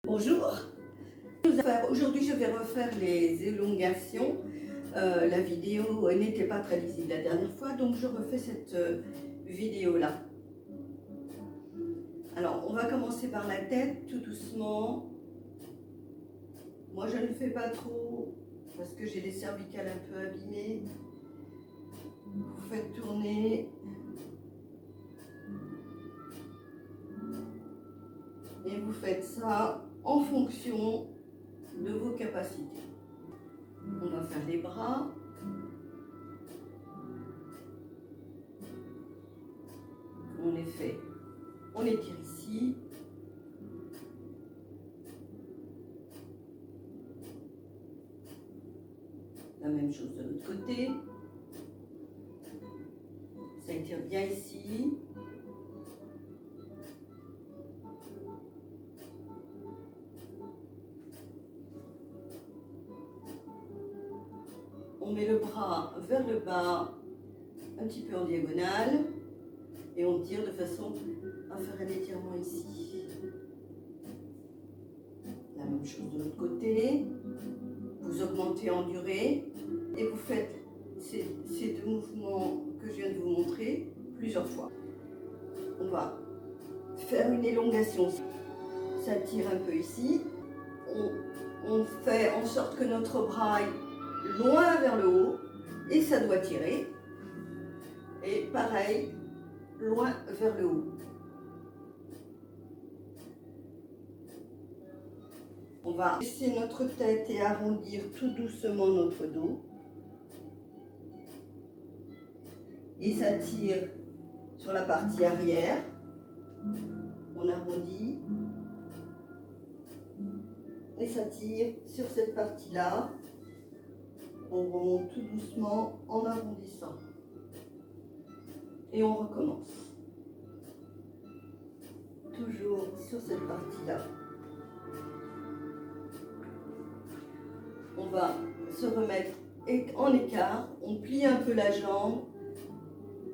Bonjour. Aujourd'hui, je vais refaire les élongations. La vidéo n'était pas très lisible la dernière fois, donc je refais cette vidéo-là. Alors, on va commencer par la tête, tout doucement. Moi, je ne fais pas trop parce que j'ai les cervicales un peu abîmées. Vous faites tourner. Et vous faites ça en fonction de vos capacités. On va faire les bras. On les fait. On étire ici. La même chose de l'autre côté. Ça étire bien ici. On met le bras vers le bas, un petit peu en diagonale, et on tire de façon à faire un étirement ici. La même chose de l'autre côté. Vous augmentez en durée et vous faites ces deux mouvements que je viens de vous montrer plusieurs fois. On va faire une élongation. Ça tire un peu ici. On fait en sorte que notre bras aille loin vers le haut et ça doit tirer. Et pareil, loin vers le haut. On va baisser notre tête et arrondir tout doucement notre dos. Et ça tire sur la partie arrière. On arrondit. Et ça tire sur cette partie-là. On remonte tout doucement en arrondissant. Et on recommence. Toujours sur cette partie-là. On va se remettre en écart. On plie un peu la jambe.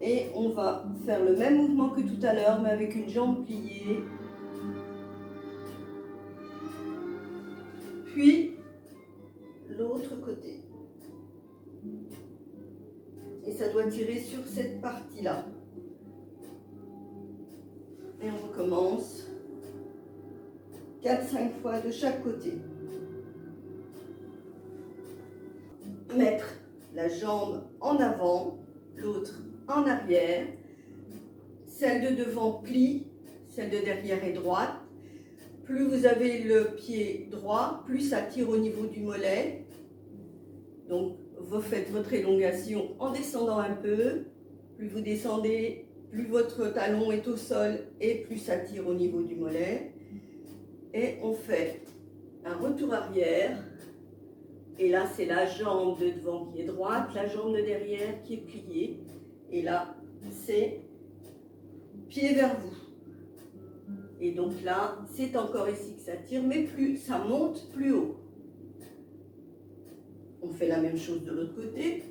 Et on va faire le même mouvement que tout à l'heure, mais avec une jambe pliée. Puis, l'autre côté. Et ça doit tirer sur cette partie-là. Et on recommence 4-5 fois de chaque côté. Mettre la jambe en avant, l'autre en arrière. Celle de devant plie, celle de derrière est droite. Plus vous avez le pied droit, plus ça tire au niveau du mollet. Donc, vous faites votre élongation en descendant un peu. Plus vous descendez, plus votre talon est au sol et plus ça tire au niveau du mollet. Et on fait un retour arrière. Et là, c'est la jambe de devant qui est droite, la jambe de derrière qui est pliée. Et là, c'est pied vers vous. Et donc là, c'est encore ici que ça tire, mais plus ça monte plus haut. On fait la même chose de l'autre côté.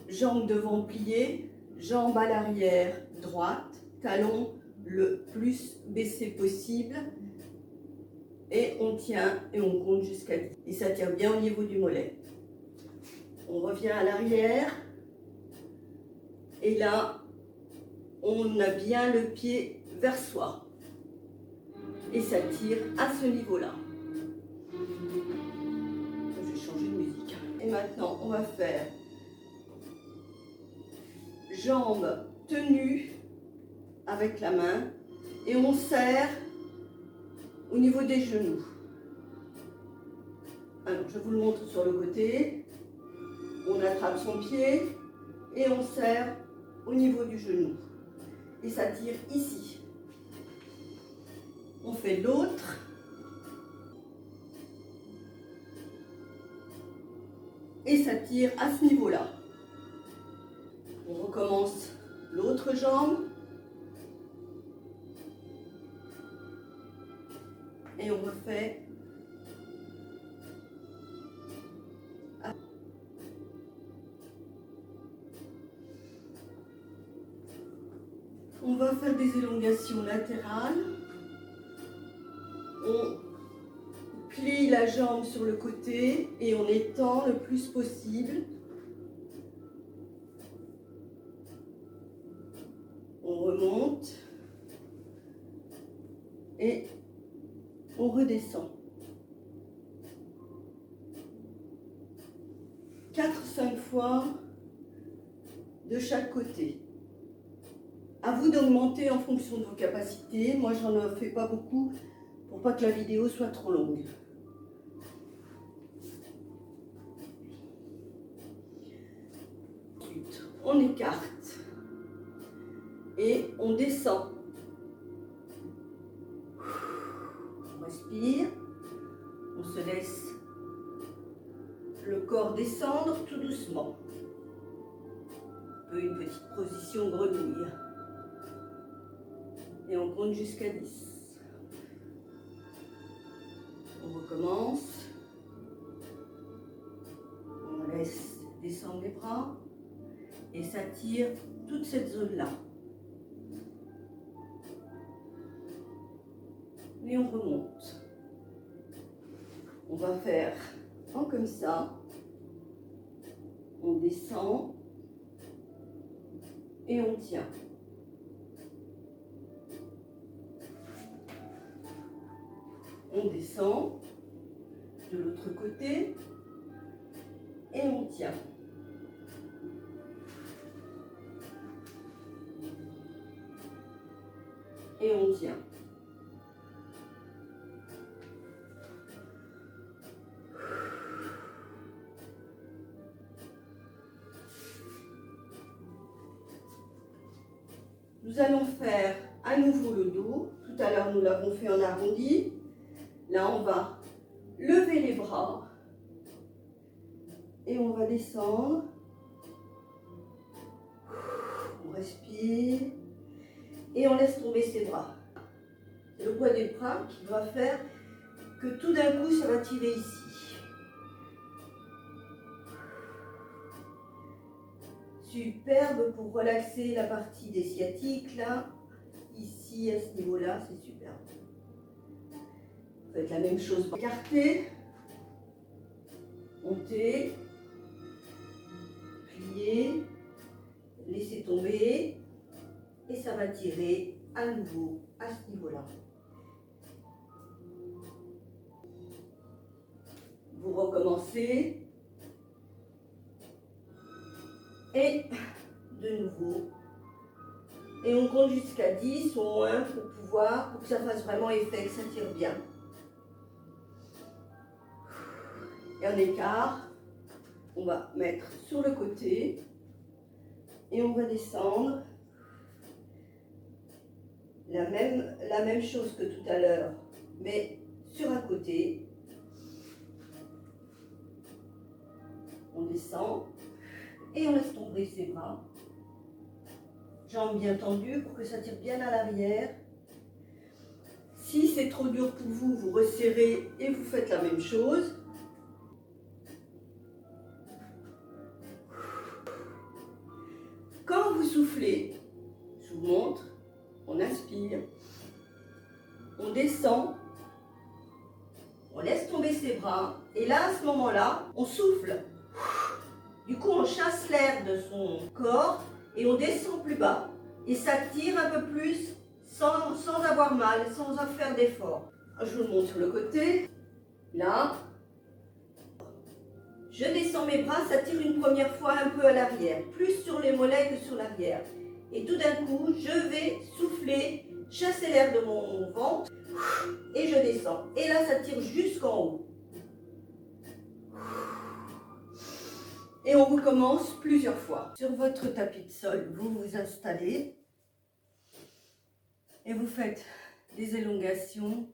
Jambe devant pliée, jambe à l'arrière droite, talon le plus baissé possible. Et on tient et on compte jusqu'à 10. Et ça tire bien au niveau du mollet. On revient à l'arrière. Et là, on a bien le pied vers soi. Et ça tire à ce niveau-là. Je vais changer de musique. Et maintenant, on va faire jambes tenues avec la main. Et on serre au niveau des genoux. Alors, je vous le montre sur le côté. On attrape son pied et on serre au niveau du genou. Et ça tire ici. On fait l'autre. Et ça tire à ce niveau-là. On recommence l'autre jambe. Et on refait. On va faire des élongations latérales. plie la jambe sur le côté et on étend le plus possible. On remonte et on redescend. 4-5 fois de chaque côté. À vous d'augmenter en fonction de vos capacités. Moi, j'en fais pas beaucoup pour pas que la vidéo soit trop longue. Ensuite, on écarte et on descend. On respire, on se laisse le corps descendre tout doucement. Un peu une petite position grenouille. Et on compte jusqu'à 10. On recommence. On laisse descendre les bras et s'attire toute cette zone-là. Et on remonte. On va faire comme ça. On descend et on tient. On descend de l'autre côté et on tient. Et on tient. Nous allons faire à nouveau le dos. Tout à l'heure, nous l'avons fait en arrondi. Là, on va lever les bras et on va descendre. On respire et on laisse tomber ses bras. C'est le poids des bras qui va faire que tout d'un coup, ça va tirer ici. Superbe pour relaxer la partie des sciatiques, là, ici, à ce niveau-là, c'est superbe. Vous faites la même chose. Écartez, montez, pliez, laissez tomber, et ça va tirer à nouveau à ce niveau-là. Vous recommencez. Et de nouveau. Et on compte jusqu'à 10 au moins pour que ça fasse vraiment effet, que ça tire bien. Et on écarte. On va mettre sur le côté. Et on va descendre. La même chose que tout à l'heure, mais sur un côté. On descend. Et on laisse tomber ses bras. Jambes bien tendues pour que ça tire bien à l'arrière. Si c'est trop dur pour vous, vous resserrez et vous faites la même chose. Quand vous soufflez, je vous montre, on inspire, on descend, on laisse tomber ses bras et là, à ce moment-là, on souffle. Du coup, on chasse l'air de son corps et on descend plus bas. Et ça tire un peu plus sans avoir mal, sans faire d'effort. Je vous le montre sur le côté. Là. Je descends mes bras, ça tire une première fois un peu à l'arrière. Plus sur les mollets que sur l'arrière. Et tout d'un coup, je vais souffler, chasser l'air de mon ventre et je descends. Et là, ça tire jusqu'en haut. Et on recommence plusieurs fois. Sur votre tapis de sol, vous vous installez et vous faites des élongations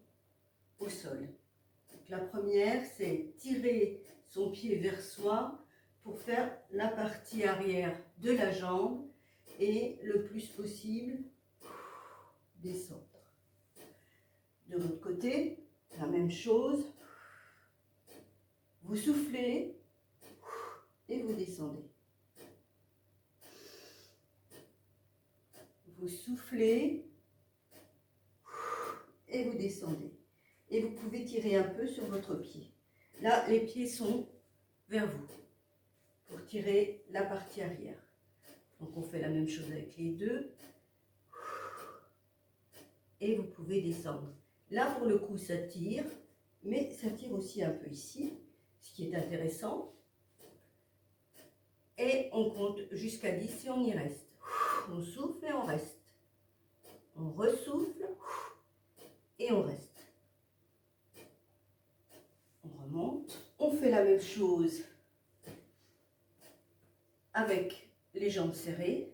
au sol. Donc, la première, c'est tirer son pied vers soi pour faire la partie arrière de la jambe et le plus possible descendre. De l'autre côté, la même chose. Vous soufflez et vous descendez. Vous soufflez et vous descendez. et vous pouvez tirer un peu sur votre pied. Là, les pieds sont vers vous pour tirer la partie arrière. Donc on fait la même chose avec les deux. Et vous pouvez descendre. Là, pour le coup, ça tire, mais ça tire aussi un peu ici, ce qui est intéressant. Et on compte jusqu'à 10 et on y reste. On souffle et on reste. On ressouffle et on reste. On remonte. On fait la même chose avec les jambes serrées.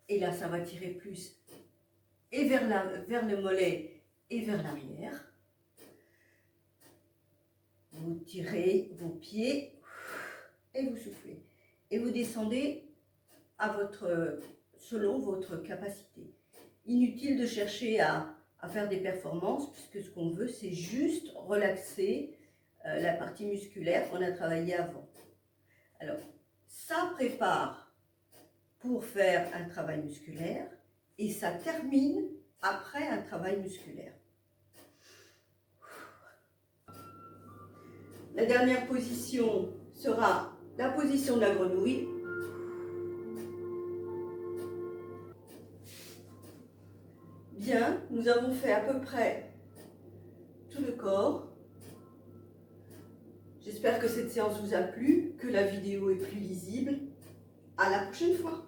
Et là, ça va tirer plus et vers le mollet et vers l'arrière. Vous tirez vos pieds et vous soufflez. Et vous descendez selon votre capacité. Inutile de chercher à faire des performances, puisque ce qu'on veut, c'est juste relaxer la partie musculaire qu'on a travaillée avant. Alors, ça prépare pour faire un travail musculaire et ça termine après un travail musculaire. La dernière position sera la position de la grenouille. Bien, nous avons fait à peu près tout le corps. J'espère que cette séance vous a plu, que la vidéo est plus lisible. À la prochaine fois.